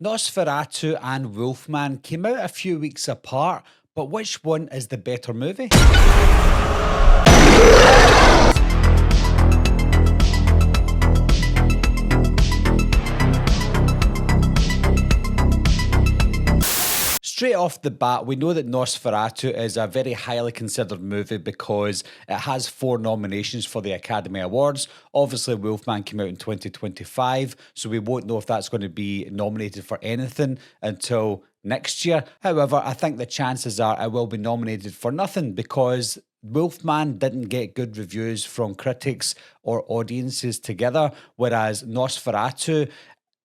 Nosferatu and Wolfman came out a few weeks apart, but which one is the better movie? Straight off the bat, we know that Nosferatu is a very highly considered movie because it has 4 nominations for the Academy Awards. Obviously, Wolfman came out in 2025, so we won't know if that's going to be nominated for anything until next year. However, I think the chances are it will be nominated for nothing because Wolfman didn't get good reviews from critics or audiences together, whereas Nosferatu,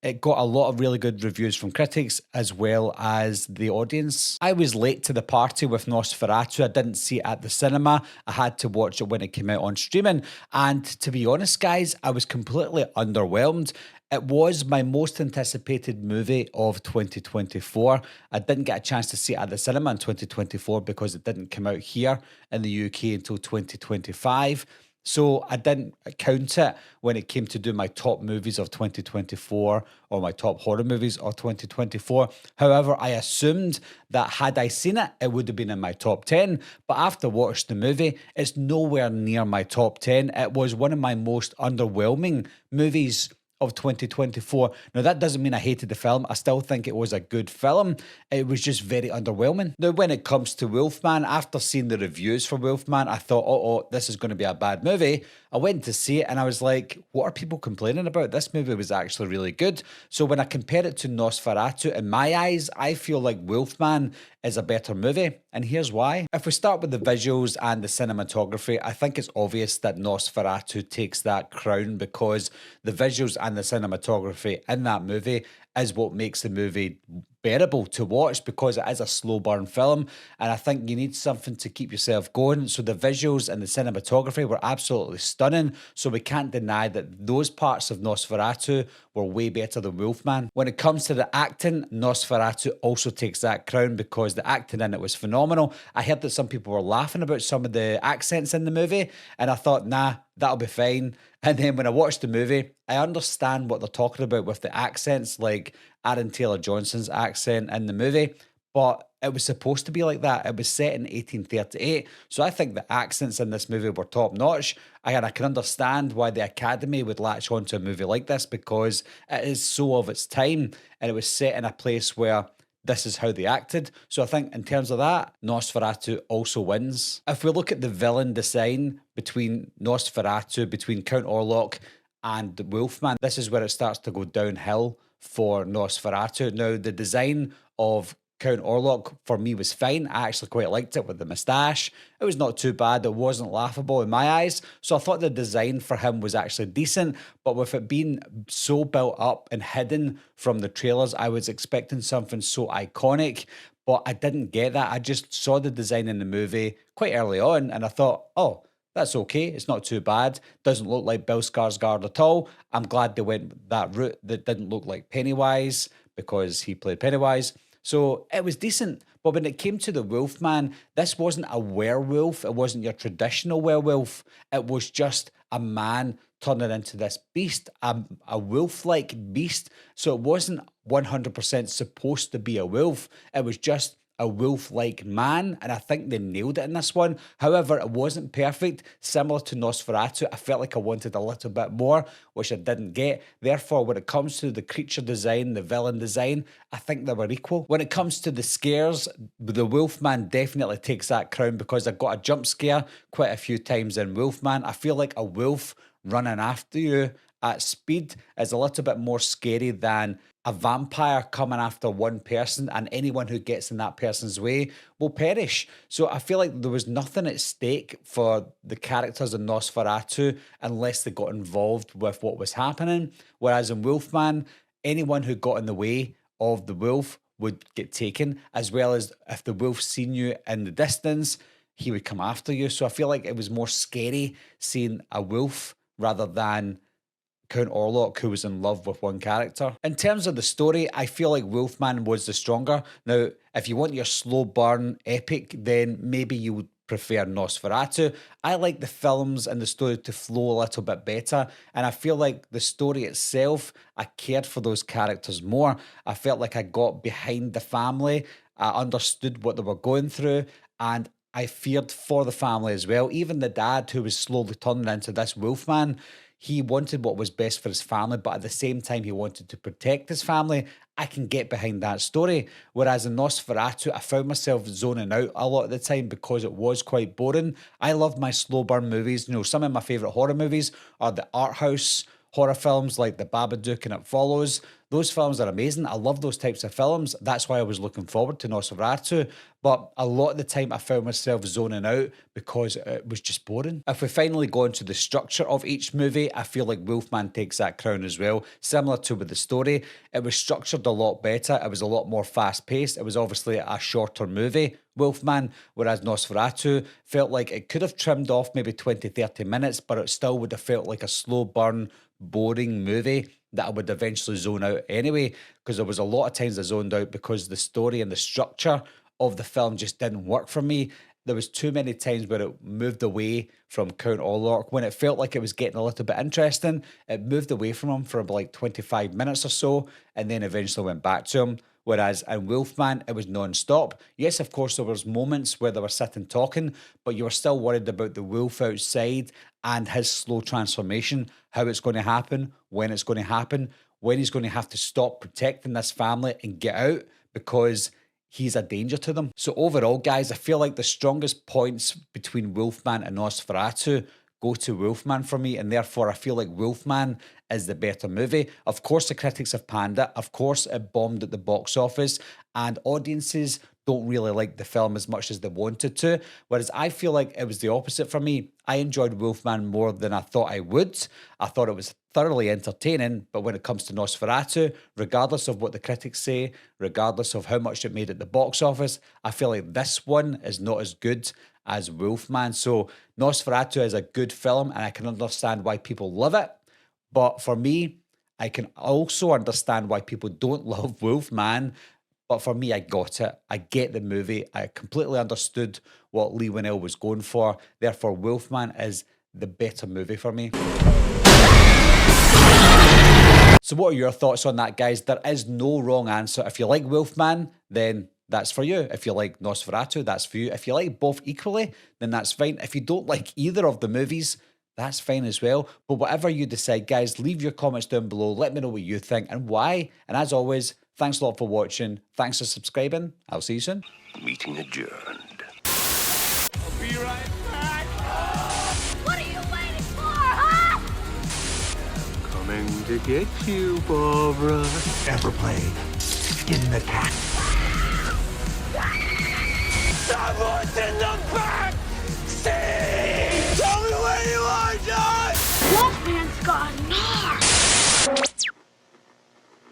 it got a lot of really good reviews from critics as well as the audience. I was late to the party with Nosferatu. I didn't see it at the cinema. I had to watch it when it came out on streaming. And to be honest, guys, I was completely underwhelmed. It was my most anticipated movie of 2024. I didn't get a chance to see it at the cinema in 2024 because it didn't come out here in the UK until 2025. So I didn't count it when it came to do my top movies of 2024 or my top horror movies of 2024. However, I assumed that had I seen it, it would have been in my top 10. But after watching the movie, it's nowhere near my top 10. It was one of my most underwhelming movies of 2024. Now, that doesn't mean I hated the film. I still think it was a good film. It was just very underwhelming. Now, when it comes to Wolfman, after seeing the reviews for Wolfman, I thought, this is going to be a bad movie. I went to see it and I was like, what are people complaining about? This movie was actually really good. So when I compare it to Nosferatu, in my eyes, I feel like Wolfman is a better movie. And here's why. If we start with the visuals and the cinematography, I think it's obvious that Nosferatu takes that crown because the visuals and the cinematography in that movie is what makes the movie bearable to watch because it is a slow burn film and I think you need something to keep yourself going. So the visuals and the cinematography were absolutely stunning, so we can't deny that those parts of Nosferatu were way better than Wolfman. When it comes to the acting, Nosferatu also takes that crown because the acting in it was phenomenal. I heard that some people were laughing about some of the accents in the movie and I thought, nah, that'll be fine. And then when I watched the movie, I understand what they're talking about with the accents, like Aaron Taylor-Johnson's accent in the movie, but it was supposed to be like that. It was set in 1838, so I think the accents in this movie were top-notch. And I can understand why the Academy would latch onto a movie like this because it is so of its time, and it was set in a place where this is how they acted. So I think in terms of that, Nosferatu also wins. If we look at the villain design between Nosferatu, between Count Orlok and Wolfman, this is where it starts to go downhill for Nosferatu. Now, the design of Count Orlok for me was fine. I actually quite liked it with the moustache. It was not too bad. It wasn't laughable in my eyes. So I thought the design for him was actually decent. But with it being so built up and hidden from the trailers, I was expecting something so iconic. But I didn't get that. I just saw the design in the movie quite early on and I thought, that's okay. It's not too bad. Doesn't look like Bill Skarsgård at all. I'm glad they went that route that didn't look like Pennywise because he played Pennywise. So it was decent. But when it came to the Wolfman, this wasn't a werewolf. It wasn't your traditional werewolf. It was just a man turning into this beast, a wolf-like beast. So it wasn't 100% supposed to be a wolf. It was just a wolf-like man, and I think they nailed it in this one. However, it wasn't perfect. Similar to Nosferatu, I felt like I wanted a little bit more, which I didn't get. Therefore, when it comes to the creature design, the villain design, I think they were equal. When it comes to the scares, the Wolfman definitely takes that crown because I got a jump scare quite a few times in Wolfman. I feel like a wolf running after you at speed is a little bit more scary than a vampire coming after one person, and anyone who gets in that person's way will perish. So I feel like there was nothing at stake for the characters in Nosferatu unless they got involved with what was happening. Whereas in Wolfman, anyone who got in the way of the wolf would get taken, as well as if the wolf seen you in the distance, he would come after you. So I feel like it was more scary seeing a wolf rather than Count Orlok, who was in love with one character. In terms of the story, I feel like Wolfman was the stronger. Now, if you want your slow burn epic, then maybe you would prefer Nosferatu. I like the films and the story to flow a little bit better. And I feel like the story itself, I cared for those characters more. I felt like I got behind the family. I understood what they were going through. And I feared for the family as well. Even the dad, who was slowly turning into this Wolfman, he wanted what was best for his family, but at the same time, he wanted to protect his family. I can get behind that story. Whereas in Nosferatu, I found myself zoning out a lot of the time because it was quite boring. I love my slow burn movies. You know, some of my favorite horror movies are the art house horror films like The Babadook and It Follows. Those films are amazing. I love those types of films. That's why I was looking forward to Nosferatu. But a lot of the time, I found myself zoning out because it was just boring. If we finally go into the structure of each movie, I feel like Wolfman takes that crown as well. Similar to with the story, it was structured a lot better. It was a lot more fast paced. It was obviously a shorter movie, Wolfman, whereas Nosferatu felt like it could have trimmed off maybe 20, 30 minutes, but it still would have felt like a slow burn, boring movie that I would eventually zone out anyway, because there was a lot of times I zoned out because the story and the structure of the film just didn't work for me. There was too many times where it moved away from Count Olork. When it felt like it was getting a little bit interesting, it moved away from him for like 25 minutes or so, and then eventually went back to him. Whereas in Wolfman, it was non-stop. Yes, of course, there was moments where they were sitting talking, but you were still worried about the wolf outside and his slow transformation, how it's going to happen, when it's going to happen, when he's going to have to stop protecting this family and get out because he's a danger to them. So overall, guys, I feel like the strongest points between Wolfman and Nosferatu go to Wolfman for me, and therefore I feel like Wolfman is the better movie. Of course, the critics have panned it. Of course, it bombed at the box office, and audiences don't really like the film as much as they wanted to. Whereas I feel like it was the opposite for me. I enjoyed Wolfman more than I thought I would. I thought it was thoroughly entertaining, but when it comes to Nosferatu, regardless of what the critics say, regardless of how much it made at the box office, I feel like this one is not as good as Wolfman. So Nosferatu is a good film, and I can understand why people love it. But for me, I can also understand why people don't love Wolfman. But for me, I got it. I get the movie. I completely understood what Lee Winnell was going for. Therefore, Wolfman is the better movie for me. So what are your thoughts on that, guys? There is no wrong answer. If you like Wolfman, then that's for you. If you like Nosferatu, that's for you. If you like both equally, then that's fine. If you don't like either of the movies, that's fine as well. But whatever you decide, guys, leave your comments down below. Let me know what you think and why. And as always, thanks a lot for watching. Thanks for subscribing. I'll see you soon. Meeting adjourned. I'll be right back. What are you waiting for, huh? Coming to get you, Barbara. Ever played Skin the Cat? Someone's in the back!